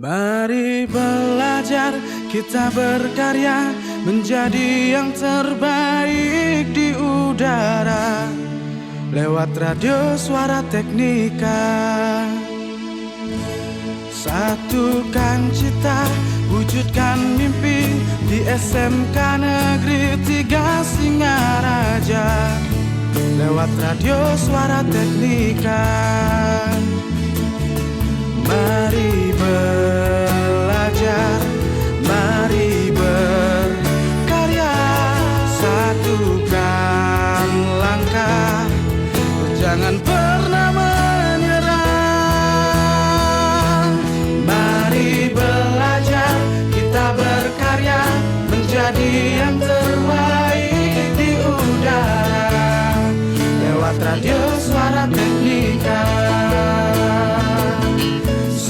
Mari belajar, kita berkarya menjadi yang terbaik di udara lewat radio Suara Teknika. Satukan cita, wujudkan mimpi di SMK Negeri 3 Singaraja lewat radio Suara Teknika. Mari belajar, mari berkarya, satukan langkah, jangan pernah menyerah. Mari belajar, kita berkarya menjadi yang terbaik di udara lewat radio Suara Teknika.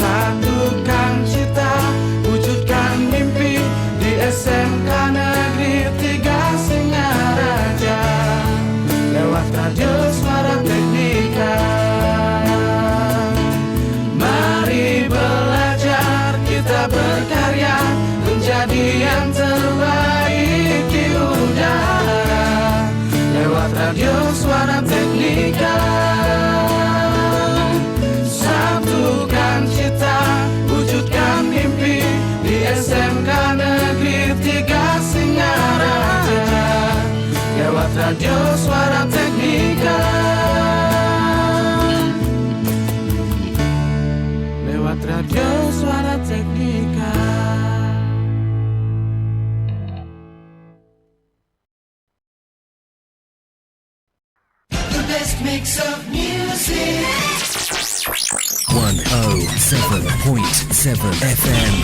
Satukan cita, wujudkan mimpi di SMK Negeri 3 Singaraja lewat radio Suara Teknika. Mari belajar, kita berkarya menjadi yang terbaik di udara lewat radio Suara Teknika. Satukan cita, wujudkan mimpi di SMK Negeri 3 Singaraja lewat radio Suara Teknika. Lewat radio Suara Teknika. The best mix of music. 107.7 FM.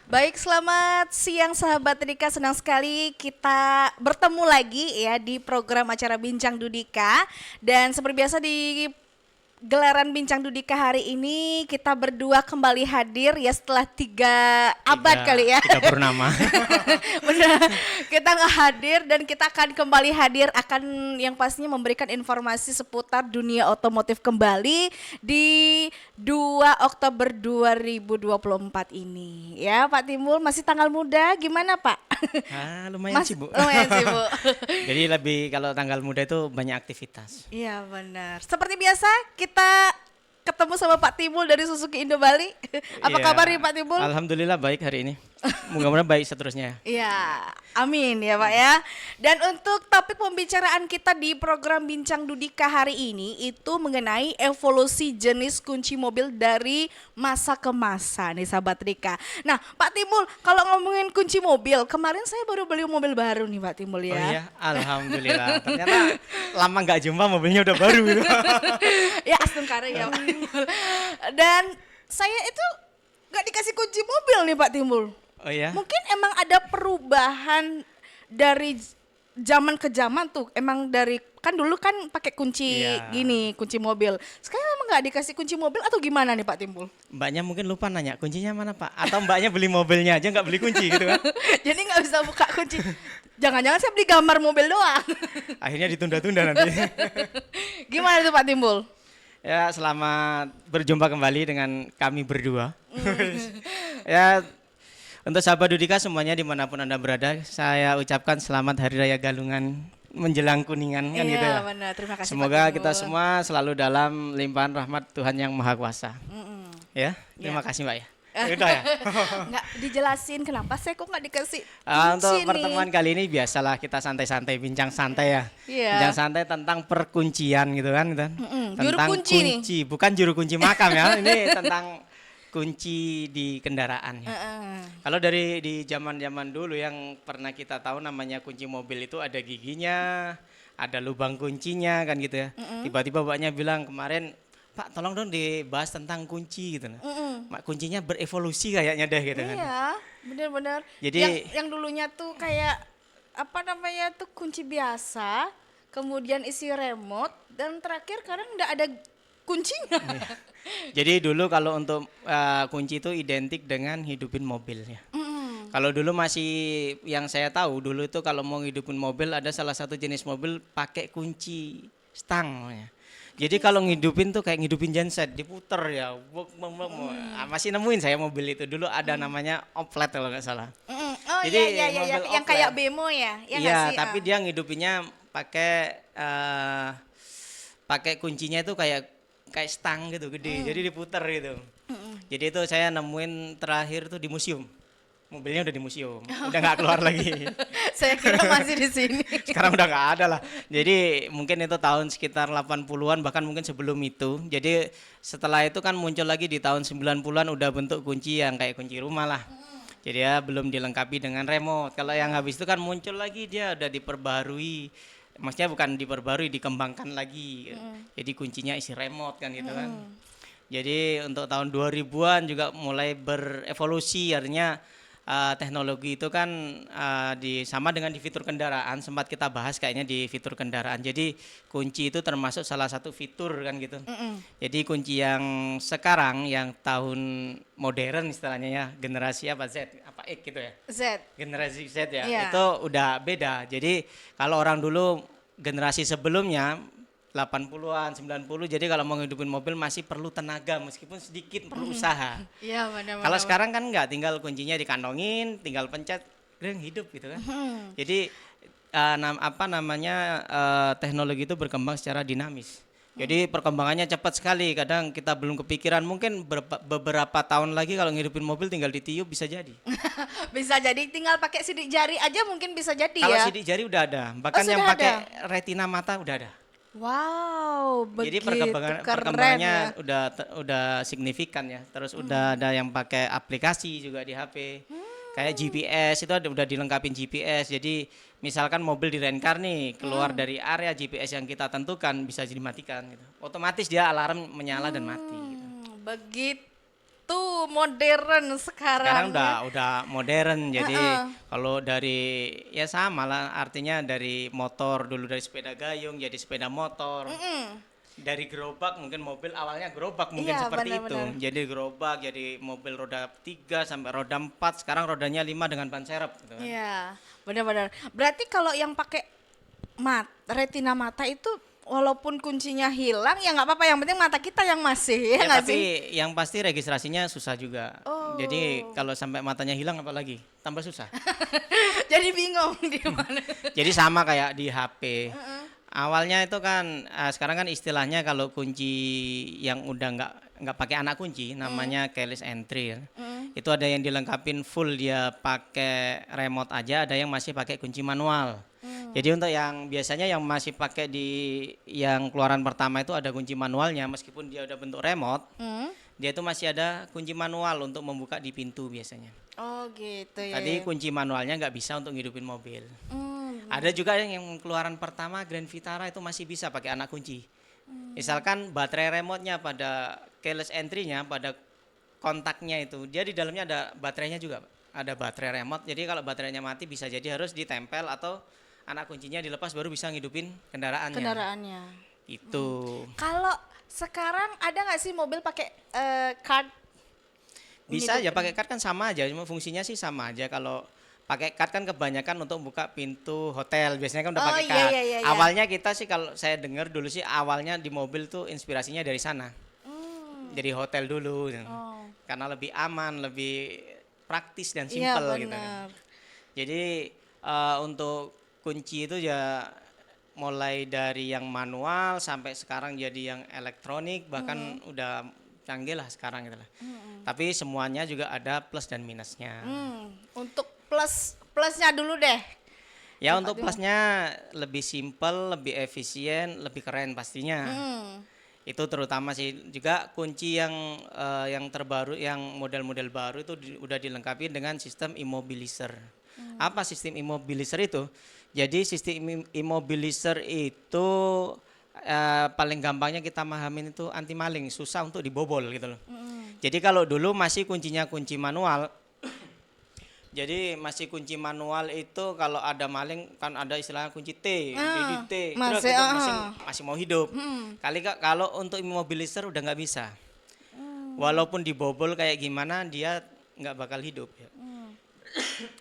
Baik, selamat siang sahabat Dudika. Senang sekali kita bertemu lagi ya di program acara Bincang Dudika. Dan seperti biasa di gelaran Bincang Dudika hari ini kita berdua kembali hadir ya setelah 3 abad kali ya. 3 purnama. Benar, kita nggak hadir dan kita akan kembali hadir akan yang pastinya memberikan informasi seputar dunia otomotif kembali di 2 Oktober 2024 ini. Ya Pak Timbul, masih tanggal muda, gimana Pak? Lumayan sibuk. Lumayan sibuk. Jadi lebih kalau tanggal muda itu banyak aktivitas. Iya benar. Seperti biasa kita ketemu sama Pak Timbul dari Suzuki Indo Bali. Apa Iya. kabar nih Pak Timbul? Alhamdulillah baik hari ini. Mudah-mudahan baik seterusnya. Iya, amin ya Pak ya. Dan untuk topik pembicaraan kita di program Bincang Dudika hari ini itu mengenai evolusi jenis kunci mobil dari masa ke masa nih sahabat Rika. Nah Pak Timbul, kalau ngomongin kunci mobil, kemarin saya baru beli mobil baru nih Pak Timbul ya. Oh iya, alhamdulillah. Ternyata lama nggak jumpa mobilnya udah baru gitu. Ya astungkara ya Pak Timbul. Dan saya itu nggak dikasih kunci mobil nih Pak Timbul. Oh iya. Mungkin emang ada perubahan dari zaman ke zaman tuh. Emang dari kan dulu kan pakai kunci Iya. gini, kunci mobil. Sekarang emang nggak dikasih kunci mobil atau gimana nih Pak Timbul? Mbaknya mungkin lupa nanya kuncinya mana Pak? Atau mbaknya beli mobilnya aja nggak beli kunci gitu kan? Jadi nggak bisa buka kunci. Jangan-jangan saya beli gambar mobil doang. Akhirnya ditunda-tunda nanti. Gimana tuh Pak Timbul? Ya, selamat berjumpa kembali dengan kami berdua. Ya, untuk sahabat Dudika semuanya dimanapun Anda berada, saya ucapkan selamat Hari Raya Galungan menjelang Kuningan kan gitu ya. Iya benar, terima kasih Semoga Pak kita Timbul. semua selalu dalam limpahan rahmat Tuhan Yang Maha Kuasa. Mm-mm. Ya, terima Ya. kasih Mbak ya. Udah ya. Nggak dijelasin kenapa saya kok nggak dikasih Untuk kunci nih? pertemuan kali ini biasalah kita santai-santai, bincang santai ya. Iya. Bincang santai tentang perkuncian gitu kan. Gitu. Juru Tentang kunci nih. bukan juru kunci makam ya. Ini tentang kunci di kendaraan ya. Kalau dari di zaman-zaman dulu yang pernah kita tahu namanya kunci mobil itu ada giginya, ada lubang kuncinya kan gitu ya. Tiba-tiba mbaknya bilang kemarin, Pak tolong dong dibahas tentang kunci gitu. Mak kuncinya berevolusi kayaknya deh gitu kan. Iya, benar-benar. Jadi- yang dulunya tuh kayak apa namanya tuh kunci biasa, kemudian isi remote dan terakhir kadang nggak ada kuncinya. Jadi dulu kalau untuk kunci itu identik dengan hidupin mobil ya. Kalau dulu masih yang saya tahu dulu itu kalau mau hidupin mobil ada salah satu jenis mobil pakai kunci stang namanya. Jadi kalau ngidupin tuh kayak ngidupin genset, diputer ya. Masih nemuin saya mobil itu dulu ada namanya oplet kalau nggak salah. Oh Jadi iya mobil yang oplet. kayak bemo ya? Ya nggak Iya, sih? tapi dia ngidupinnya pakai kuncinya itu kayak stang gitu gede. Jadi diputer gitu. Jadi itu saya nemuin terakhir tuh di museum. Mobilnya udah di museum, udah nggak keluar lagi. Saya kira masih di sini. Sekarang udah nggak ada lah. Jadi mungkin itu tahun sekitar 80-an bahkan mungkin sebelum itu. Jadi setelah itu kan muncul lagi di tahun 90-an udah bentuk kunci yang kayak kunci rumah lah. Jadi ya belum dilengkapi dengan remote. Kalau yang habis itu kan muncul lagi dia udah diperbarui. Maksudnya bukan diperbarui, dikembangkan lagi. Jadi kuncinya isi remote kan gitu kan. Jadi untuk tahun 2000-an juga mulai berevolusi, artinya teknologi itu kan sama dengan di fitur kendaraan, sempat kita bahas kayaknya di fitur kendaraan. Jadi kunci itu termasuk salah satu fitur kan gitu. Jadi kunci yang sekarang yang tahun modern istilahnya ya, generasi apa Z apa X gitu ya. Z. Generasi Z ya. Iya. Itu udah beda. Jadi kalau orang dulu generasi sebelumnya 80-an, 90, jadi kalau mau ngidupin mobil masih perlu tenaga meskipun sedikit, perlu usaha. Iya benar. Kalau sekarang kan enggak, tinggal kuncinya dikantongin, tinggal pencet, greng hidup gitu kan. Jadi teknologi itu berkembang secara dinamis. Jadi perkembangannya cepat sekali, kadang kita belum kepikiran, mungkin beberapa tahun lagi kalau ngidupin mobil tinggal ditiup bisa jadi. Bisa jadi tinggal pakai sidik jari aja mungkin bisa jadi Kalau ya. sidik jari udah ada, bahkan sudah yang pakai ada? retina mata udah ada. Wow, Jadi begitu perkembangannya keren ya. udah signifikan ya. Terus udah ada yang pakai aplikasi juga di HP. Kayak GPS itu udah dilengkapin GPS. Jadi misalkan mobil di rencar nih keluar dari area GPS yang kita tentukan bisa dimatikan gitu. Otomatis dia alarm menyala dan mati gitu. Begitu modern Sekarang sekarang. Ya. udah modern. Jadi kalau dari ya sama lah, artinya dari motor dulu, dari sepeda gayung jadi sepeda motor. Dari gerobak mungkin mobil awalnya gerobak mungkin Iya, seperti benar-benar. itu. Jadi gerobak jadi mobil roda 3 sampai roda 4, sekarang rodanya 5 dengan ban serep gitu kan. Iya, benar-benar. Berarti kalau yang pakai retina mata itu walaupun kuncinya hilang ya nggak apa-apa, yang penting mata kita yang masih ya Ya, nggak tapi sih? yang pasti registrasinya susah juga. Oh. Jadi kalau sampai matanya hilang apalagi tambah susah. Jadi bingung di mana. Jadi sama kayak di HP. Awalnya itu kan sekarang kan istilahnya kalau kunci yang udah nggak pakai anak kunci namanya keyless entry ya. Itu ada yang dilengkapin full dia pakai remote aja, ada yang masih pakai kunci manual. Jadi untuk yang biasanya yang masih pakai di yang keluaran pertama itu ada kunci manualnya, meskipun dia udah bentuk remote, dia itu masih ada kunci manual untuk membuka di pintu biasanya. Oh gitu ya. Tadi kunci manualnya nggak bisa untuk ngidupin mobil. Hmm. Ada juga yang keluaran pertama Grand Vitara itu masih bisa pakai anak kunci. Misalkan baterai remote-nya pada keyless entry-nya, pada kontaknya itu, dia di dalamnya ada baterainya juga, ada baterai remote. Jadi kalau baterainya mati bisa jadi harus ditempel atau anak kuncinya dilepas baru bisa ngidupin kendaraannya. Itu. Kalau sekarang ada nggak sih mobil pakai card? Bisa ya pakai card kan sama aja, cuma fungsinya sih sama aja. Kalau pakai card kan kebanyakan untuk buka pintu hotel, biasanya kan udah pakai iya, card. iya. Awalnya kita sih kalau saya dengar dulu sih awalnya di mobil tuh inspirasinya dari sana. Dari hotel dulu. Karena lebih aman, lebih praktis dan Iya simpel gitu. benar. Jadi untuk kunci itu ya mulai dari yang manual sampai sekarang jadi yang elektronik, bahkan udah canggih lah sekarang gitu lah. Tapi semuanya juga ada plus dan minusnya. Untuk plusnya dulu deh. Ya untuk plusnya lebih simpel, lebih efisien, lebih keren pastinya. Itu terutama sih juga kunci yang terbaru, yang model-model baru itu udah dilengkapi dengan sistem immobilizer. Apa sistem immobilizer itu? Jadi sistem immobilizer itu paling gampangnya kita pahamin itu anti maling, susah untuk dibobol gitu loh. Jadi kalau dulu masih kuncinya kunci manual, jadi masih kunci manual itu kalau ada maling kan ada istilahnya kunci T, jadi T, masih, masih mau hidup. Kalau untuk immobilizer udah nggak bisa. Walaupun dibobol kayak gimana dia nggak bakal hidup ya.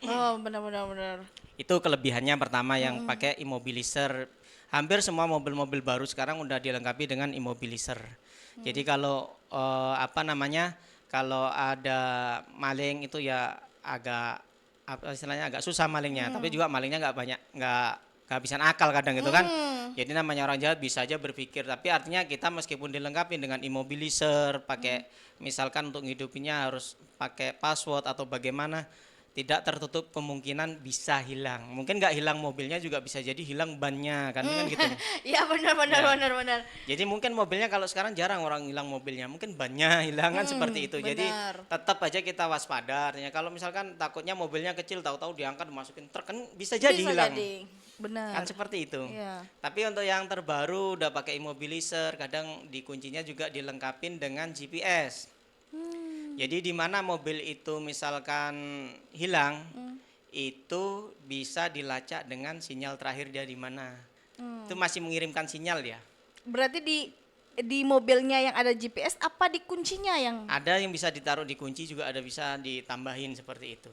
Oh, benar. Itu kelebihannya pertama yang pakai immobilizer. Hampir semua mobil-mobil baru sekarang udah dilengkapi dengan immobilizer. Jadi kalau apa namanya, kalau ada maling itu ya agak apa istilahnya agak susah malingnya. Tapi juga malingnya nggak kehabisan akal kadang gitu kan. Jadi namanya orang jahat bisa aja berpikir. Tapi artinya kita meskipun dilengkapi dengan immobilizer, pakai misalkan untuk ngidupinnya harus pakai password atau bagaimana, tidak tertutup kemungkinan bisa hilang. Mungkin nggak hilang mobilnya juga bisa jadi hilang bannya kan gitu. Iya, Ya. benar. Jadi mungkin mobilnya kalau sekarang jarang orang hilang mobilnya, mungkin bannya hilang kan seperti itu. Jadi benar. tetap aja kita waspada. Artinya kalau misalkan takutnya mobilnya kecil tahu-tahu diangkat dimasukin truk kan bisa jadi hilang. Benar. Kan seperti itu. Iya. Tapi untuk yang terbaru udah pakai immobilizer, kadang di kuncinya juga dilengkapin dengan GPS. Jadi di mana mobil itu misalkan hilang, itu bisa dilacak dengan sinyal terakhir dia di mana. Itu masih mengirimkan sinyal ya. Berarti di mobilnya yang ada GPS apa di kuncinya yang Ada yang bisa ditaruh di kunci juga ada bisa ditambahin seperti itu.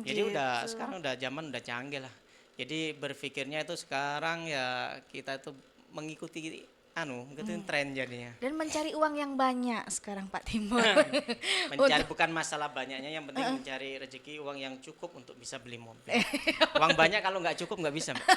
Jadi udah sekarang udah zaman udah canggih lah. Jadi berpikirnya itu sekarang ya kita itu mengikuti ngikutin tren jadinya. dan mencari uang yang banyak sekarang Pak Timbul. Mencari bukan masalah banyaknya, yang penting mencari rezeki uang yang cukup untuk bisa beli mobil. Uang banyak kalau nggak cukup nggak bisa, Mbak.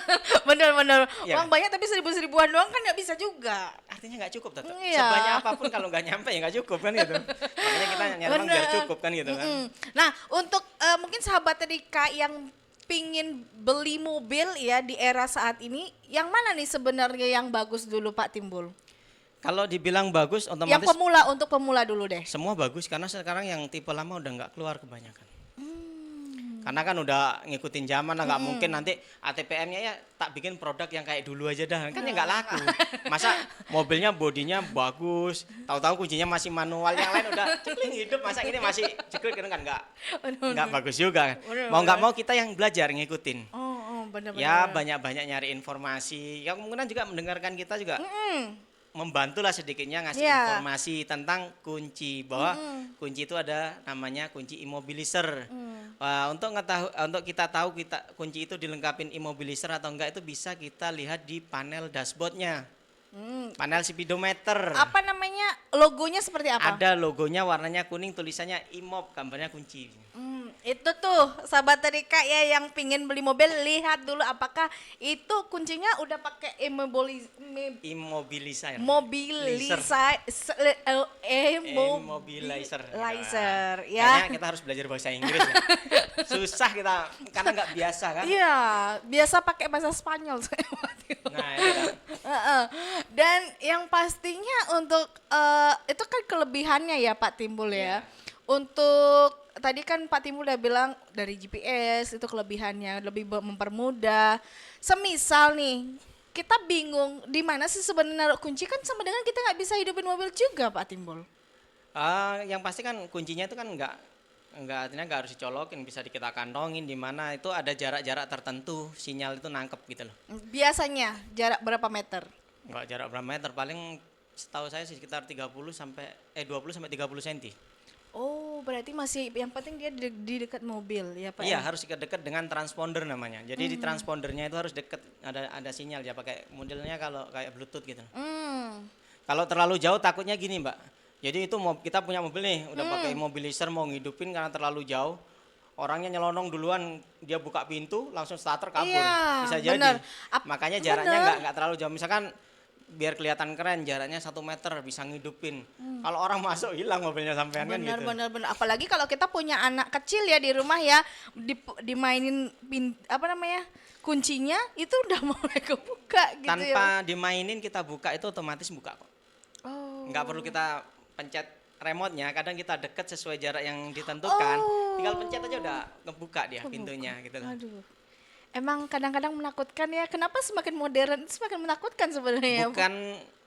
Bener. Iya Uang banyak tapi seribuan doang kan nggak bisa juga. Artinya nggak cukup tetap. Iya. Sebanyak apapun kalau nggak nyampe ya nggak cukup kan gitu. Makanya kita nyari uang biar cukup kan gitu kan. Nah, untuk mungkin sahabat Rika yang pingin beli mobil ya di era saat ini, yang mana nih sebenarnya yang bagus dulu Pak Timbul? Kalau dibilang bagus Yang otomatis untuk pemula dulu deh. semua bagus karena sekarang yang tipe lama udah nggak keluar kebanyakan. Karena kan udah ngikutin zaman lah, nggak mungkin nanti ATPM-nya ya tak bikin produk yang kayak dulu aja dah, kan ya nggak laku. Masa mobilnya bodinya bagus, tahu-tahu kuncinya masih manual, yang lain udah cekling hidup, masa ini masih cekling kan nggak bagus juga kan. Mau nggak mau kita yang belajar ngikutin. Benar. Ya banyak-banyak nyari informasi, yang kemungkinan juga mendengarkan kita juga. Membantulah sedikitnya ngasih informasi tentang kunci, bahwa kunci itu ada namanya kunci immobilizer. Untuk kita tahu kunci itu dilengkapin immobilizer atau enggak itu bisa kita lihat di panel dashboardnya, panel speedometer. Apa namanya, logonya seperti apa? Ada logonya warnanya kuning, tulisannya immob, gambarnya kunci. Itu tuh sahabat Rika ya yang pingin beli mobil, lihat dulu apakah itu kuncinya udah pakai Immobilizer. immobilizer ya. Kayaknya kita harus belajar bahasa Inggris ya. Susah kita karena nggak biasa kan. Iya, biasa pakai bahasa Spanyol saya waktu itu. Nah, itu kan. Dan yang pastinya untuk itu kan kelebihannya ya Pak Timbul ya. Untuk tadi kan Pak Timbul udah bilang dari GPS itu kelebihannya lebih mempermudah. Semisal nih kita bingung di mana sih sebenarnya kunci, kan sama dengan kita nggak bisa hidupin mobil juga Pak Timbul. Yang pasti kan kuncinya itu kan artinya nggak harus dicolokin, bisa kita kantongin di mana itu ada jarak-jarak tertentu sinyal itu nangkep gitu loh. Biasanya jarak berapa meter? Nggak jarak berapa meter, paling setahu saya sih sekitar 20 sampai 30 cm. Oh, berarti masih yang penting dia di dekat mobil ya Pak? Iya, ya? harus dekat dengan transponder namanya. Jadi di transpondernya itu harus dekat, ada sinyal ya, pakai modelnya kalau kayak Bluetooth gitu. Kalau terlalu jauh takutnya gini, Mbak. Jadi itu kita punya mobil nih, udah pakai immobilizer mau ngidupin karena terlalu jauh. Orangnya nyelonong duluan, dia buka pintu, langsung starter kabur. Iya, Bisa jadi. bener. Makanya jaraknya nggak terlalu jauh. Misalkan biar kelihatan keren, jaraknya 1 meter bisa ngidupin. Kalau orang masuk hilang mobilnya sampean kan gitu. Benar. Apalagi kalau kita punya anak kecil ya di rumah ya, dimainin kuncinya itu udah mulai kebuka gitu ya. Tanpa dimainin kita buka itu otomatis buka kok. Nggak perlu kita pencet remote-nya, kadang kita deket sesuai jarak yang ditentukan, tinggal pencet aja udah ngebuka dia pintunya gitu. Aduh. Emang kadang-kadang menakutkan ya. Kenapa semakin modern semakin menakutkan sebenarnya?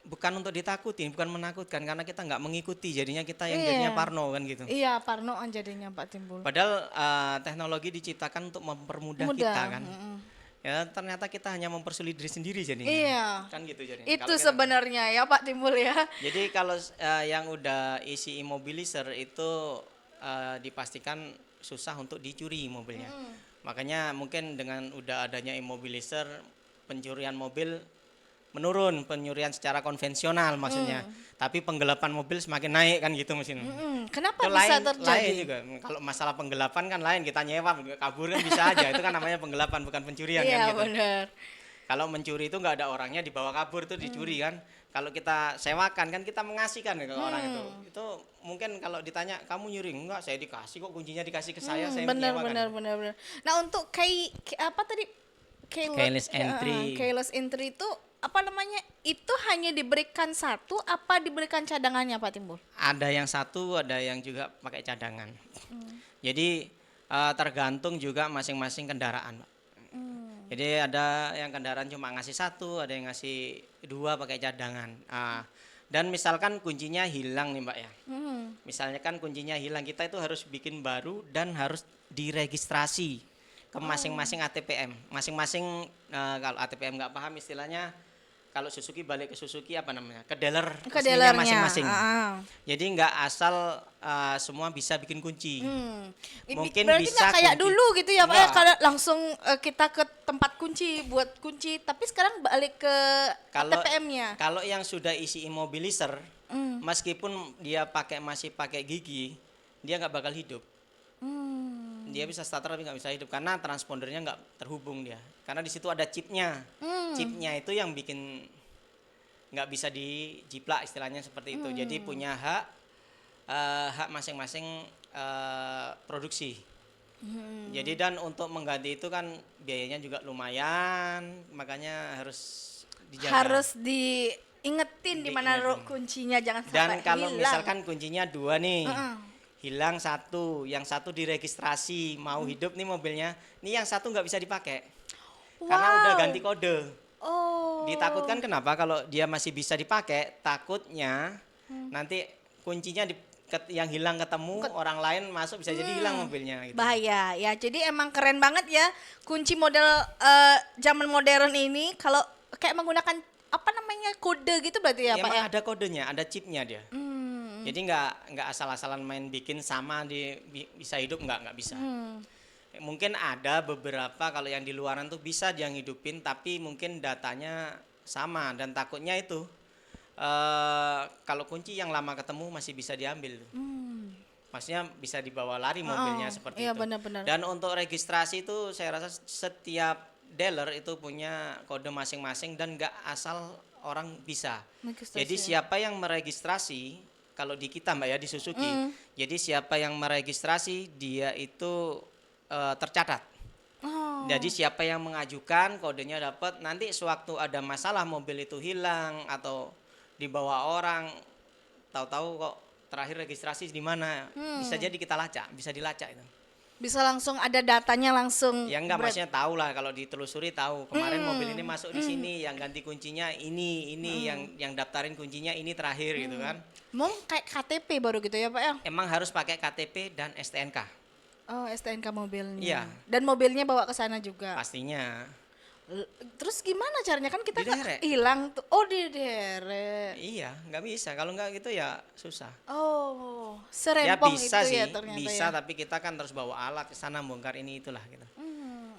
Bukan untuk ditakutin, bukan menakutkan, karena kita nggak mengikuti, jadinya kita yang jadinya parno kan gitu. Iya, parnoan jadinya Pak Timbul. Padahal teknologi diciptakan untuk mempermudah kita kan. Ya ternyata kita hanya mempersulit diri sendiri jadinya. Iya. Kan gitu jadinya. Itu sebenarnya ya Pak Timbul ya. Jadi kalau yang udah isi immobilizer itu dipastikan susah untuk dicuri mobilnya. Makanya mungkin dengan udah adanya immobilizer, pencurian mobil menurun, pencurian secara konvensional maksudnya. Tapi penggelapan mobil semakin naik kan gitu mesin. Kenapa Itu bisa lain terjadi? juga. Kalau masalah penggelapan kan lain, kita nyewa kabur kan bisa aja. Itu kan namanya penggelapan bukan pencurian Iya kan gitu. benar. Kalau mencuri itu nggak ada orangnya, dibawa kabur itu dicuri kan. Kalau kita sewakan kan kita mengasihkan ke orang itu. Itu mungkin kalau ditanya kamu nyuri, enggak, saya dikasih kok, kuncinya dikasih ke saya Benar menyewakan. benar. Nah untuk apa tadi? Keyless entry. Keyless entry itu apa namanya? Itu hanya diberikan satu apa diberikan cadangannya Pak Timbul? Ada yang satu, ada yang juga pakai cadangan. Jadi tergantung juga masing-masing kendaraan, Pak. Jadi ada yang kendaraan cuma ngasih satu, ada yang ngasih dua pakai cadangan. Dan misalkan kuncinya hilang nih Mbak ya. Misalnya kan kuncinya hilang, kita itu harus bikin baru dan harus diregistrasi ke masing-masing ATPM. Masing-masing kalau ATPM nggak paham istilahnya, kalau Suzuki balik ke Suzuki apa namanya? Ke dealer Ke resminya dealernya. masing-masing. Jadi nggak asal semua bisa bikin kunci. Mungkin Berarti bisa nggak kayak kunci. dulu gitu ya Pak ya, Nggak. kalau langsung kita ke tempat kunci buat kunci, tapi sekarang balik ke Kalau ATPM-nya. kalau yang sudah isi immobilizer, meskipun dia masih pakai gigi, dia nggak bakal hidup. Dia bisa starter tapi nggak bisa hidup karena transpondernya nggak terhubung dia. Karena di situ ada chipnya. Chipnya itu yang bikin nggak bisa dijiplak istilahnya seperti itu. Jadi punya hak masing-masing produksi. Jadi dan untuk mengganti itu kan biayanya juga lumayan, makanya harus dijaga. Harus diingetin di mana Diingetin. kuncinya, jangan Dan sampai kalau hilang. misalkan kuncinya dua nih, hilang satu, yang satu diregistrasi, mau hidup nih mobilnya, nih yang satu nggak bisa dipakai, karena udah ganti kode. Oh. Ditakutkan kenapa? Kalau dia masih bisa dipakai, takutnya nanti kuncinya yang hilang ketemu orang lain masuk, bisa jadi hilang mobilnya. Gitu. Bahaya ya. Jadi emang keren banget ya kunci model zaman modern ini, kalau kayak menggunakan apa namanya kode gitu berarti ya Pak Emang ya. ada kodenya, ada chipnya dia. Jadi nggak asal-asalan main bikin sama bisa hidup, nggak bisa. Mungkin ada beberapa kalau yang di luaran tuh bisa dia ngidupin, tapi mungkin datanya sama dan takutnya itu kalau kunci yang lama ketemu masih bisa diambil. Maksudnya bisa dibawa lari mobilnya seperti iya, itu. benar-benar. Dan untuk registrasi itu saya rasa setiap dealer itu punya kode masing-masing dan nggak asal orang bisa. Registrasi Jadi ya. siapa yang meregistrasi, kalau di kita Mbak ya di Suzuki, jadi siapa yang meregistrasi dia itu tercatat. Jadi siapa yang mengajukan kodenya dapat, nanti sewaktu ada masalah mobil itu hilang atau dibawa orang, tahu-tahu kok terakhir registrasi di mana, bisa jadi kita lacak, bisa dilacak itu. Bisa langsung ada datanya langsung. Ya enggak, maksudnya tahu lah, kalau ditelusuri tahu kemarin mobil ini masuk di sini, yang ganti kuncinya ini yang daftarin kuncinya ini terakhir gitu kan. Mau kayak KTP baru gitu ya Pak ya. Emang harus pakai KTP dan STNK Oh, STNK mobilnya. Iya. Dan mobilnya bawa ke sana juga. pastinya. Terus gimana caranya, kan kita Diderek. hilang tuh. Oh, diderek. Iya, nggak bisa. Kalau nggak gitu ya susah. Oh, Ya serempong bisa itu sih, ya ternyata bisa, ya. tapi kita kan terus bawa alat ke sana bongkar ini itulah gitu.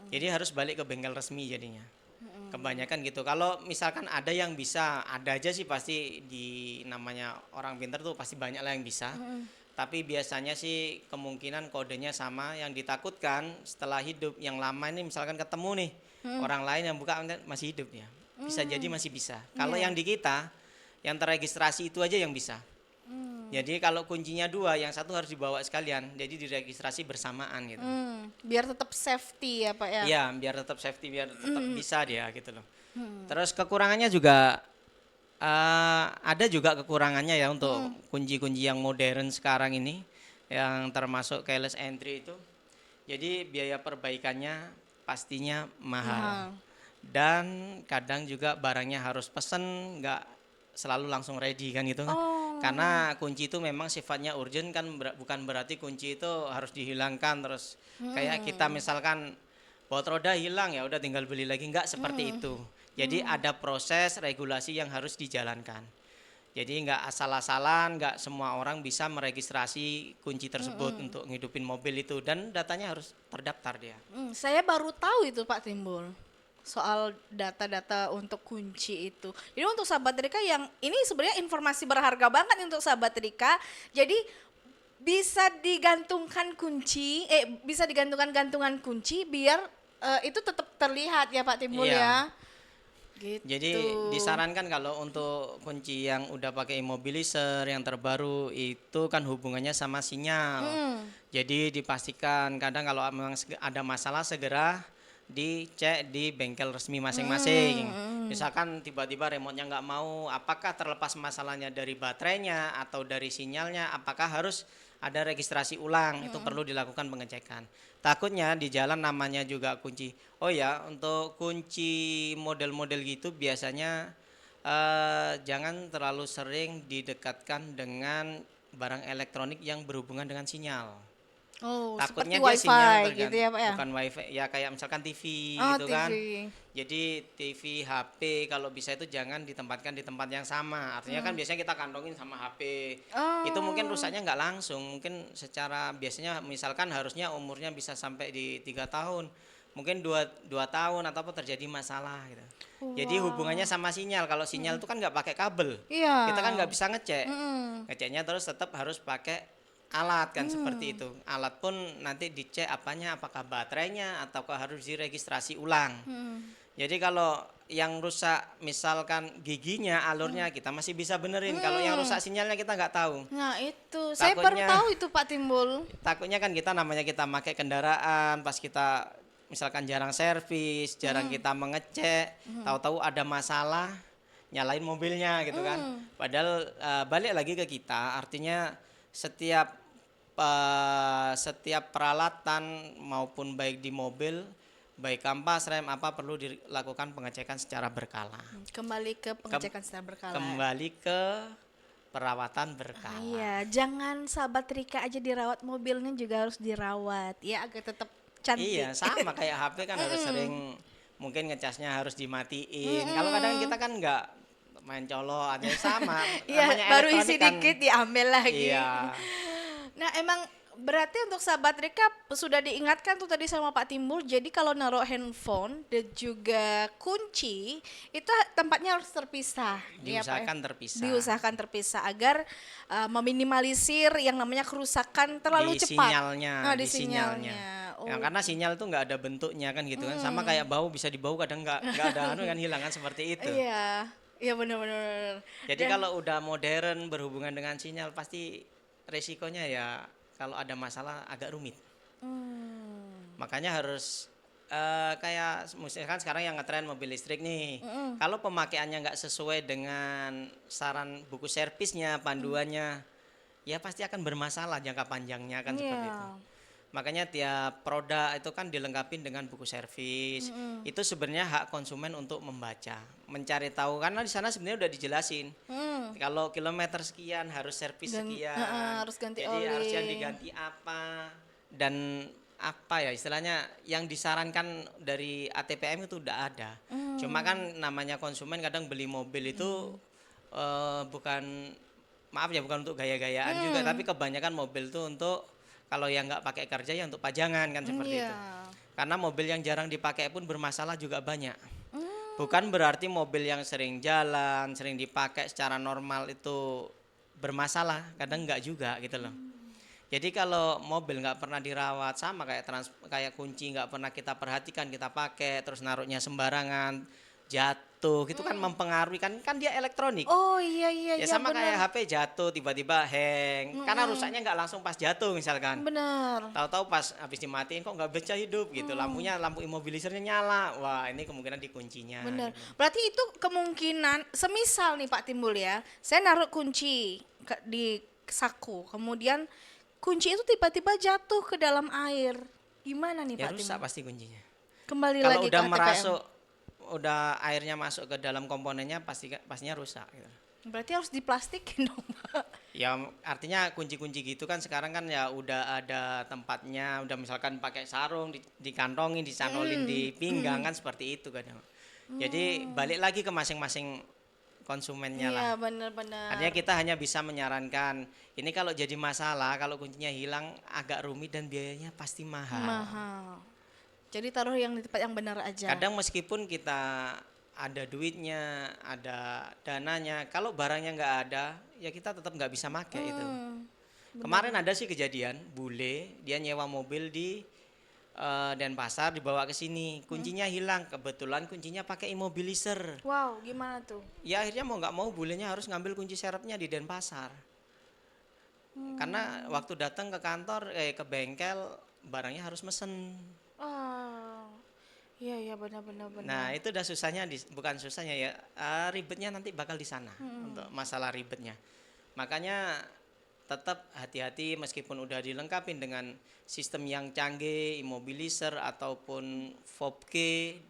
Jadi harus balik ke bengkel resmi jadinya. Kebanyakan gitu. Kalau misalkan ada yang bisa, ada aja sih pasti, di namanya orang pintar tuh pasti banyak lah yang bisa. Tapi biasanya sih kemungkinan kodenya sama. Yang ditakutkan setelah hidup, yang lama ini misalkan ketemu nih orang lain yang buka masih hidup ya. Bisa jadi masih bisa. Kalau yang di kita yang terregistrasi itu aja yang bisa. Jadi kalau kuncinya dua, yang satu harus dibawa sekalian. Jadi diregistrasi bersamaan gitu. Biar tetap safety ya Pak ya. Iya, biar tetap safety, biar tetap bisa dia gitu loh. Terus kekurangannya juga ada juga kekurangannya ya untuk kunci-kunci yang modern sekarang ini, yang termasuk keyless entry itu. Jadi biaya perbaikannya pastinya mahal. Dan kadang juga barangnya harus pesen, nggak selalu langsung ready kan gitu kan. Karena kunci itu memang sifatnya urgent kan, bukan berarti kunci itu harus dihilangkan terus. Kayak kita misalkan baut roda hilang ya udah tinggal beli lagi, nggak seperti itu. Jadi ada proses regulasi yang harus dijalankan. Jadi nggak asal-asalan, nggak semua orang bisa meregistrasi kunci tersebut untuk ngidupin mobil itu, dan datanya harus terdaftar dia. Saya baru tahu itu Pak Timbul soal data-data untuk kunci itu. Jadi untuk sahabat Rika yang ini sebenarnya informasi berharga banget untuk sahabat Rika. Jadi bisa digantungkan kunci, bisa digantungkan gantungan kunci biar itu tetap terlihat ya Pak Timbul Iya. ya. Gitu. Jadi disarankan kalau untuk kunci yang udah pakai immobilizer yang terbaru itu kan hubungannya sama sinyal. Jadi dipastikan kadang kalau memang ada masalah segera dicek di bengkel resmi masing-masing. Misalkan tiba-tiba remote-nya nggak mau, apakah terlepas masalahnya dari baterainya atau dari sinyalnya, apakah harus ada registrasi ulang, itu perlu dilakukan pengecekan. Takutnya di jalan namanya juga kunci. Oh ya, untuk kunci model-model gitu biasanya jangan terlalu sering didekatkan dengan barang elektronik yang berhubungan dengan sinyal. Oh, Takutnya seperti dia sinyal wifi gitu ya Pak ya? bukan wifi ya, kayak misalkan TV Oh, gitu kan. TV. Jadi TV, HP kalau bisa itu jangan ditempatkan di tempat yang sama. Artinya kan biasanya kita kantongin sama HP. Itu mungkin rusaknya nggak langsung, mungkin secara biasanya misalkan harusnya umurnya bisa sampai di 3 tahun. Mungkin dua tahun atau apa terjadi masalah gitu. Jadi hubungannya sama sinyal. Kalau sinyal itu kan nggak pakai kabel. Iya. Kita kan nggak bisa ngecek. Ngeceknya terus tetap harus pakai alat kan seperti itu. Alat pun nanti dicek apanya, apakah baterainya ataukah harus diregistrasi ulang. Jadi kalau yang rusak misalkan giginya, alurnya kita masih bisa benerin. Kalau yang rusak sinyalnya kita nggak tahu. Nah itu, saya baru Takutnya- tahu itu Pak Timbul. Takutnya kan kita namanya kita pakai kendaraan, pas kita misalkan jarang servis, jarang kita mengecek, tahu-tahu ada masalah, nyalain mobilnya gitu kan. Padahal balik lagi ke kita, artinya setiap peralatan maupun baik di mobil, baik kampas, rem apa perlu dilakukan pengecekan secara berkala. Kembali ke pengecekan secara berkala. Kembali ke perawatan berkala. Iya, jangan sahabat Rika aja dirawat, mobilnya juga harus dirawat ya agar tetap cantik. Iya, sama kayak HP kan harus sering, mungkin ngecasnya harus dimatiin. Kalau kadang kita kan nggak main colok aja sama. Iya, namanya baru elektronik isi kan. dikit diambil lagi. Iya. Nah, emang berarti untuk sahabat Rika sudah diingatkan tuh tadi sama Pak Timbul, jadi kalau naruh handphone dan juga kunci itu tempatnya harus terpisah. ya, Pak, ya? Diusahakan terpisah. Diusahakan terpisah agar meminimalisir yang namanya kerusakan terlalu Di cepat. sinyalnya, Di di sinyalnya. Oh. Ya, karena sinyal itu nggak ada bentuknya kan gitu kan. Sama kayak bau, bisa dibau kadang nggak ada anu kan, hilang kan seperti itu. Iya, iya benar-benar. Jadi kalau udah modern berhubungan dengan sinyal pasti resikonya ya kalau ada masalah agak rumit. Makanya harus kayak misalkan sekarang yang ngetren mobil listrik nih. Kalau pemakaiannya nggak sesuai dengan saran buku servisnya, panduannya, ya pasti akan bermasalah jangka panjangnya kan seperti itu. Makanya tiap produk itu kan dilengkapi dengan buku servis. Itu sebenarnya hak konsumen untuk membaca, mencari tahu, karena di sana sebenarnya udah dijelasin. Kalau kilometer sekian harus servis sekian. harus ganti Jadi oli. harus yang diganti apa dan apa ya istilahnya yang disarankan dari ATPM itu udah ada. Cuma kan namanya konsumen kadang beli mobil itu bukan, maaf ya, bukan untuk gaya-gayaan juga, tapi kebanyakan mobil tuh untuk kalau yang nggak pakai kerja ya untuk pajangan kan seperti itu. Karena mobil yang jarang dipakai pun bermasalah juga banyak. Bukan berarti mobil yang sering jalan, sering dipakai secara normal itu bermasalah, kadang nggak juga gitu loh. Jadi kalau mobil nggak pernah dirawat, sama kayak kunci nggak pernah kita perhatikan, kita pakai terus naruhnya sembarangan, jatuh gitu kan mempengaruhi, kan dia elektronik. Oh iya Ya sama kayak HP jatuh tiba-tiba hang, karena rusaknya nggak langsung pas jatuh misalkan. benar. Tahu-tahu pas habis dimatiin kok nggak bisa hidup gitu, lampu immobilizernya nyala, wah ini kemungkinan di kuncinya. Benar. gitu. Berarti itu kemungkinan semisal nih Pak Timbul ya, saya naruh kunci di saku, kemudian kunci itu tiba-tiba jatuh ke dalam air. Gimana nih Ya Pak rusak Timbul? pasti kuncinya. Kembali Kalau lagi udah ke ATPM. merasuk, udah airnya masuk ke dalam komponennya pastinya rusak gitu. Berarti harus diplastikin dong Pak. Ya artinya kunci-kunci gitu kan sekarang kan ya udah ada tempatnya, udah misalkan pakai sarung dikantongin, disanolin di pinggang kan seperti itu kadang. Jadi balik lagi ke masing-masing konsumennya Iya, lah. benar-benar. Artinya kita hanya bisa menyarankan, ini kalau jadi masalah, kalau kuncinya hilang agak rumit dan biayanya pasti mahal. Mahal. Jadi taruh yang di tempat yang benar aja. Kadang meskipun kita ada duitnya, ada dananya, kalau barangnya nggak ada, ya kita tetap nggak bisa make itu. Kemarin ada sih kejadian, bule dia nyewa mobil di Denpasar, dibawa ke sini, kuncinya hilang, kebetulan kuncinya pakai immobilizer. Wow, gimana tuh? Ya akhirnya mau nggak mau bulenya harus ngambil kunci serepnya di Denpasar. Karena waktu datang ke kantor, ke bengkel, barangnya harus mesen. Oh, iya benar-benar. Nah itu udah susahnya, bukan susahnya ya, ribetnya nanti bakal di sana untuk masalah ribetnya. Makanya tetap hati-hati meskipun udah dilengkapi dengan sistem yang canggih, immobilizer ataupun FOB-K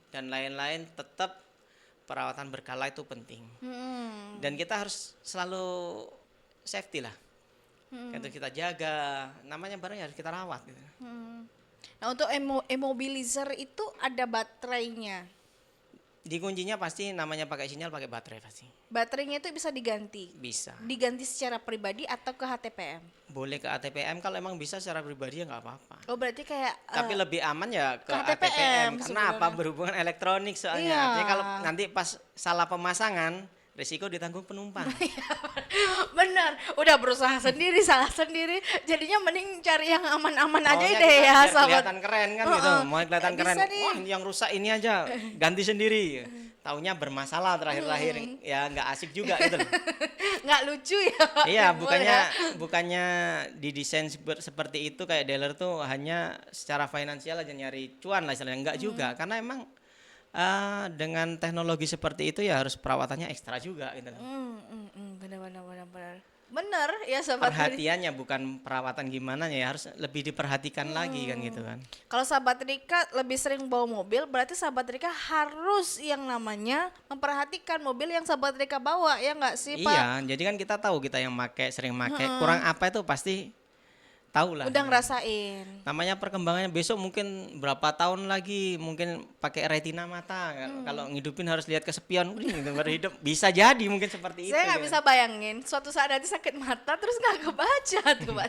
dan lain-lain, tetap perawatan berkala itu penting. Dan kita harus selalu safety lah. Itu kita jaga, namanya barang harus kita rawat gitu. Nah, untuk immobilizer itu ada baterainya. Di kuncinya pasti namanya pakai sinyal, pakai baterai pasti. Baterainya itu bisa diganti. Bisa. Diganti secara pribadi atau ke HTPM? Boleh ke ATPM, kalau emang bisa secara pribadi ya nggak apa-apa. Oh, berarti kayak Tapi lebih aman ya ke ATPM ATPM. Karena sebenarnya. apa? Berhubungan elektronik soalnya. Iya. Artinya kalau nanti pas salah pemasangan, risiko ditanggung penumpang. benar, udah berusaha sendiri, salah sendiri. Jadinya mending cari yang aman-aman aja Maunya deh kita ya, biar sahabat. kelihatan keren kan gitu. Mau kelihatan Bisa keren. nih. Wah, yang rusak ini aja ganti sendiri. Taunya bermasalah terakhir-terakhir. Ya nggak asik juga gitu loh. Nggak lucu ya. Pak Iya, Timbul ya. bukannya didesain seperti itu kayak dealer tuh hanya secara finansial aja nyari cuan lah istilahnya, enggak juga. Karena emang dengan teknologi seperti itu ya harus perawatannya ekstra juga gitu. Benar. Benar ya sahabat. Perhatiannya bukan perawatan gimana ya, harus lebih diperhatikan lagi kan gitu kan. Kalau sahabat Rika lebih sering bawa mobil, berarti sahabat Rika harus yang namanya memperhatikan mobil yang sahabat Rika bawa, ya nggak sih Pak? Iya, jadi kan kita tahu kita yang sering make, kurang apa itu pasti tahu lah. Udah ngerasain. Namanya perkembangannya besok mungkin berapa tahun lagi mungkin pakai retina mata. Kalau ngidupin harus lihat kesepian, gitu, baru hidup. Bisa jadi mungkin seperti itu. Saya nggak gitu. bisa bayangin suatu saat nanti sakit mata terus nggak kebaca tuh Pak.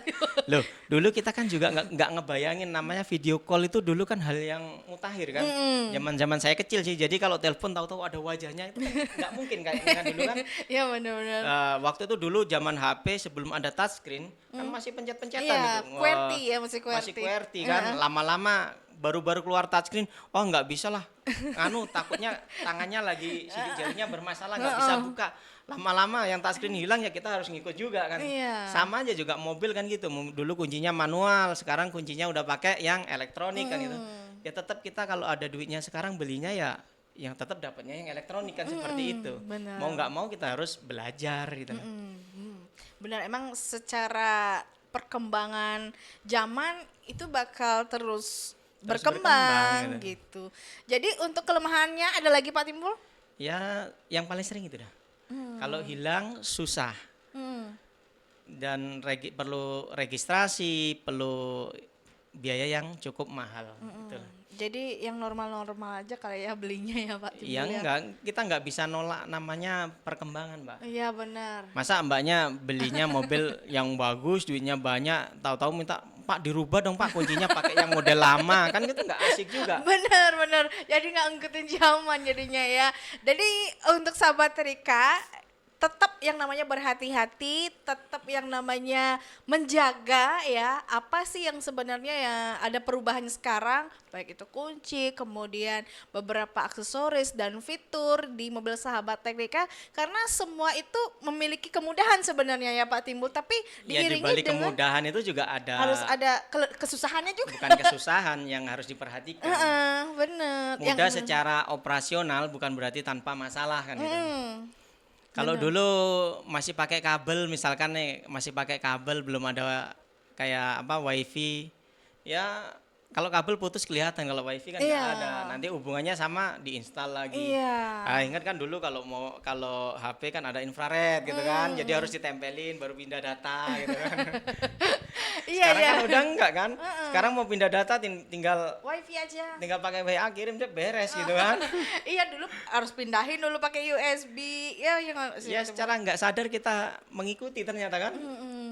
Loh, dulu kita kan juga nggak ngebayangin namanya video call itu dulu kan hal yang mutakhir kan. Zaman-zaman saya kecil sih. Jadi kalau telepon tahu-tahu ada wajahnya itu kan nggak mungkin kayak kan dulu kan. Iya benar-benar. Waktu itu dulu zaman HP sebelum ada touchscreen kan masih pencet-pencetan Iya, itu. QWERTY ya, masih Masih QWERTY. QWERTY kan. Lama-lama baru-baru keluar touchscreen, oh nggak bisa lah. Takutnya tangannya lagi sidik jarinya bermasalah nggak bisa buka. Lama-lama yang touchscreen hilang ya kita harus ngikut juga kan. Iya. Sama aja juga mobil kan gitu. Dulu kuncinya manual, sekarang kuncinya udah pakai yang elektronik kan gitu. Ya tetap kita kalau ada duitnya sekarang belinya ya yang tetap dapatnya yang elektronik kan seperti itu. benar. Mau nggak mau kita harus belajar gitu. Benar, emang secara perkembangan zaman itu bakal terus berkembang berkembang, gitu. Jadi untuk kelemahannya ada lagi Pak Timbul? Ya yang paling sering itu dah. Kalau hilang susah. Dan perlu registrasi, perlu biaya yang cukup mahal. Gitu. Jadi yang normal-normal aja kali ya belinya ya Pak Timbul Ya ya? enggak, kita nggak bisa nolak namanya perkembangan, Mbak. Iya benar. Masa mbaknya belinya mobil yang bagus, duitnya banyak, tahu-tahu minta, Pak dirubah dong Pak, kuncinya pakai yang model lama, kan gitu nggak asik juga. Benar. Jadi nggak ngikutin zaman jadinya ya. Jadi untuk sahabat Rika tetap yang namanya berhati-hati, tetap yang namanya menjaga ya apa sih yang sebenarnya ya ada perubahan sekarang, baik itu kunci, kemudian beberapa aksesoris dan fitur di mobil sahabat Rika, karena semua itu memiliki kemudahan sebenarnya ya Pak Timbul, tapi Ya di diiringi balik dengan kemudahan itu juga harus ada kesusahannya juga. bukan kesusahan yang harus diperhatikan. Bener. Mudah secara operasional bukan berarti tanpa masalah kan gitu. Kalau bener. dulu masih pakai kabel, misalkan nih masih pakai kabel belum ada kayak apa wifi, ya kalau kabel putus kelihatan, kalau wifi kan nggak ada. Nanti hubungannya sama diinstal lagi. Iya. Ah, ingat kan dulu kalau HP kan ada infrared gitu kan, jadi harus ditempelin baru pindah data gitu kan. Sekarang kan udah enggak kan. Sekarang mau pindah data tinggal wifi aja. tinggal pakai WA kirim dia beres gitu kan. Iya, dulu harus pindahin dulu pakai USB. Ya secara nggak sadar kita mengikuti ternyata kan.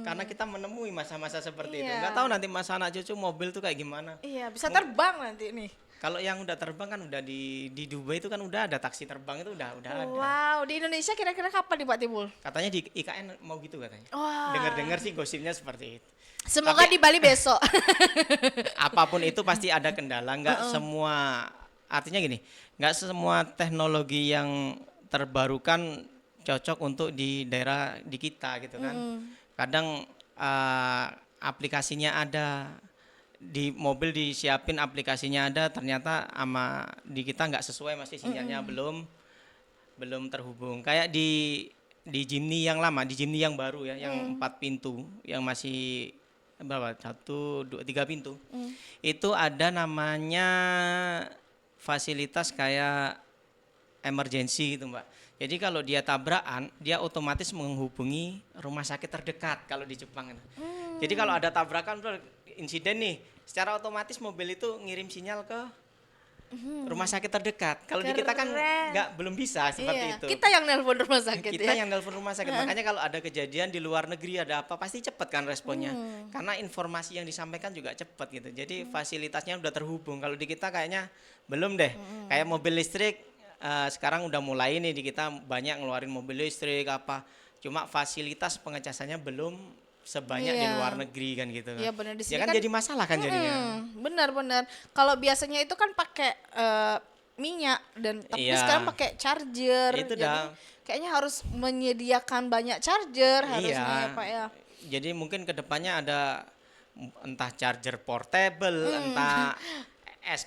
Karena kita menemui masa-masa seperti itu. Nggak tahu nanti masa anak cucu mobil tuh kayak gimana. Iya, bisa terbang nanti nih. Kalau yang udah terbang kan udah di Dubai itu kan udah ada taksi terbang itu udah ada. Wow, di Indonesia kira-kira kapan nih Pak Timbul? Katanya di IKN mau gitu katanya. Wah. Dengar-dengar sih gosipnya seperti itu. Semoga Tapi di Bali besok. apapun itu pasti ada kendala, nggak semua, artinya gini, nggak semua teknologi yang terbarukan cocok untuk di daerah di kita gitu kan. Kadang aplikasinya ada, di mobil disiapin aplikasinya ada, ternyata sama di kita nggak sesuai, masih sinyalnya belum terhubung. Kayak di Jimny yang lama, di Jimny yang baru ya, yang 4 pintu, yang masih berapa? 1, 2, 3 pintu. Itu ada namanya fasilitas kayak emergency gitu Mbak. Jadi kalau dia tabrakan, dia otomatis menghubungi rumah sakit terdekat kalau di Jepang itu. Jadi kalau ada tabrakan, insiden nih, secara otomatis mobil itu ngirim sinyal ke rumah sakit terdekat. Kalau di kita kan belum bisa seperti itu. Kita yang nelpon rumah sakit Kita yang nelpon rumah sakit. Makanya kalau ada kejadian di luar negeri ada apa, pasti cepat kan responnya. Karena informasi yang disampaikan juga cepat gitu. Jadi fasilitasnya udah terhubung. Kalau di kita kayaknya belum deh. Kayak mobil listrik sekarang udah mulai nih di kita banyak ngeluarin mobil listrik apa. Cuma fasilitas pengecasannya belum sebanyak di luar negeri kan gitu kan. Iya benar, di sini ya kan jadi masalah kan jadinya. Benar. Kalau biasanya itu kan pakai minyak dan tapi sekarang pakai charger. Itu jadi kayaknya harus menyediakan banyak charger harusnya ya Pak ya. Jadi mungkin kedepannya ada entah charger portable, entah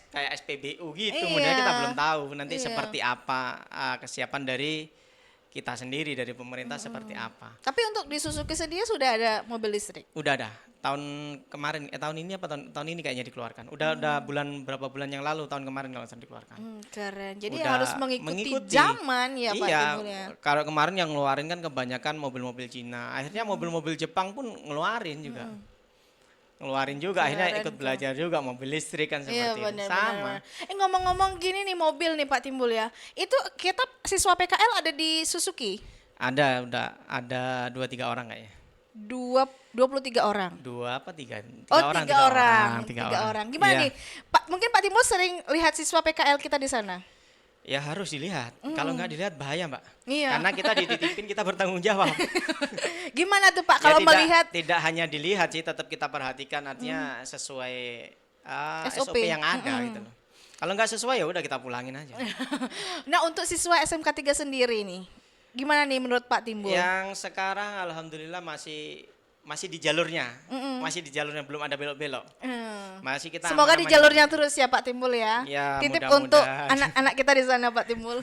kayak SPBU gitu. Kemudian kita belum tahu nanti seperti apa kesiapan dari kita sendiri, dari pemerintah seperti apa. Tapi untuk di Suzuki sendiri sudah ada mobil listrik? Udah ada. Tahun kemarin, tahun ini apa tahun ini kayaknya dikeluarkan. Udah berapa bulan yang lalu, tahun kemarin kalau nggak dikeluarkan. Keren. Jadi Udah harus mengikuti zaman ya Pak Timbul ya. Kalau kemarin yang ngeluarin kan kebanyakan mobil-mobil Cina. Akhirnya mobil-mobil Jepang pun ngeluarin juga. Akhirnya ikut belajar juga mobil listrik kan seperti itu. Sama. Ngomong-ngomong gini nih mobil nih Pak Timbul ya. Itu kita siswa PKL ada di Suzuki? Ada, udah ada 2-3 orang kayaknya. 23 orang. 2 apa 3? 3 orang. Gimana Iya. nih? Pak, mungkin Pak Timbul sering lihat siswa PKL kita di sana? Ya harus dilihat. Kalau nggak dilihat bahaya Mbak. Iya. Karena kita dititipin, kita bertanggung jawab. Gimana tuh Pak Ya, kalau melihat? Tidak hanya dilihat sih, tetap kita perhatikan artinya sesuai SOP yang ada gitu loh. Kalau nggak sesuai ya udah kita pulangin aja. Nah untuk siswa SMK 3 sendiri nih, gimana nih menurut Pak Timbul? Yang sekarang alhamdulillah masih di jalurnya. Masih di jalurnya, belum ada belok-belok. Masih kita Semoga di aman-aman jalurnya terus ya Pak Timbul ya. Ya, titip mudah-mudahan. untuk anak-anak kita di sana Pak Timbul.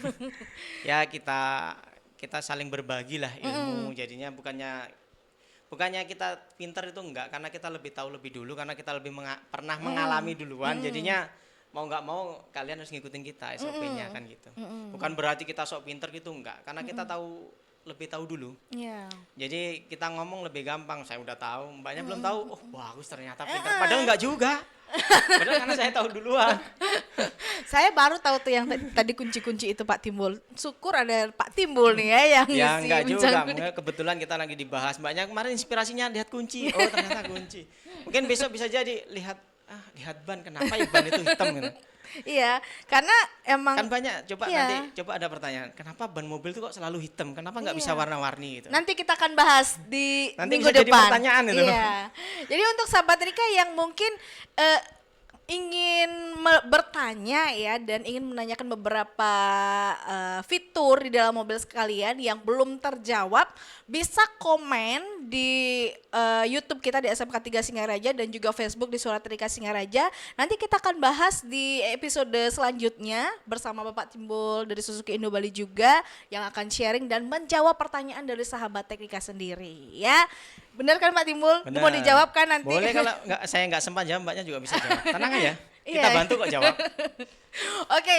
Ya kita saling berbagi lah ilmu. Jadinya bukannya kita pinter itu enggak, karena kita lebih tahu lebih dulu, karena kita lebih pernah mengalami duluan. Jadinya mau nggak mau kalian harus ngikutin kita SOP-nya kan gitu. Bukan berarti kita sok pinter gitu, enggak, karena kita lebih tahu dulu. Iya. Jadi kita ngomong lebih gampang, saya udah tahu, mbaknya belum tahu. Oh bagus ternyata pinter, padahal enggak juga. Padahal karena saya tahu duluan. Saya baru tahu tuh yang tadi kunci-kunci itu Pak Timbul. Syukur ada Pak Timbul nih ya yang Ya ngisi enggak juga, Bincang kebetulan kita lagi dibahas. Mbaknya kemarin inspirasinya lihat kunci. Oh ternyata kunci. Mungkin besok bisa jadi lihat ban, kenapa ya ban itu hitam gitu. Iya, karena emang Kan banyak, coba iya. nanti ada pertanyaan, kenapa ban mobil itu kok selalu hitam? Kenapa nggak bisa warna-warni gitu? nanti kita akan bahas di Nanti minggu bisa jadi depan. pertanyaan itu. Iya. Jadi untuk sahabat Rika yang mungkin ingin bertanya ya dan ingin menanyakan beberapa fitur di dalam mobil sekalian yang belum terjawab, bisa komen di YouTube kita di SMK 3 Singaraja dan juga Facebook di Surat Rika Singaraja. Nanti kita akan bahas di episode selanjutnya bersama Bapak Timbul dari Suzuki Indo Bali juga yang akan sharing dan menjawab pertanyaan dari sahabat Rika sendiri ya. Bener kan Pak Timbul? Benar. Mau dijawab kan nanti? Boleh, kalau saya nggak sempat jawab, Mbaknya juga bisa jawab. Tenang aja, kita Iya. bantu kok jawab. Oke,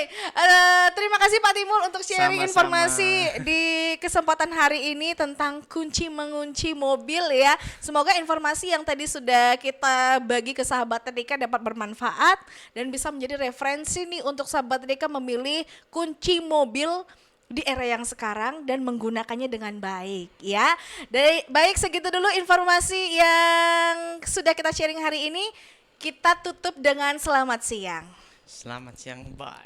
terima kasih Pak Timbul untuk sharing Sama-sama. informasi di kesempatan hari ini tentang kunci mengunci mobil ya. Semoga informasi yang tadi sudah kita bagi ke sahabat Tedika dapat bermanfaat dan bisa menjadi referensi nih untuk sahabat Tedika memilih kunci mobil di era yang sekarang dan menggunakannya dengan baik ya. Baik, segitu dulu informasi yang sudah kita sharing hari ini. Kita tutup dengan selamat siang. Selamat siang, bye.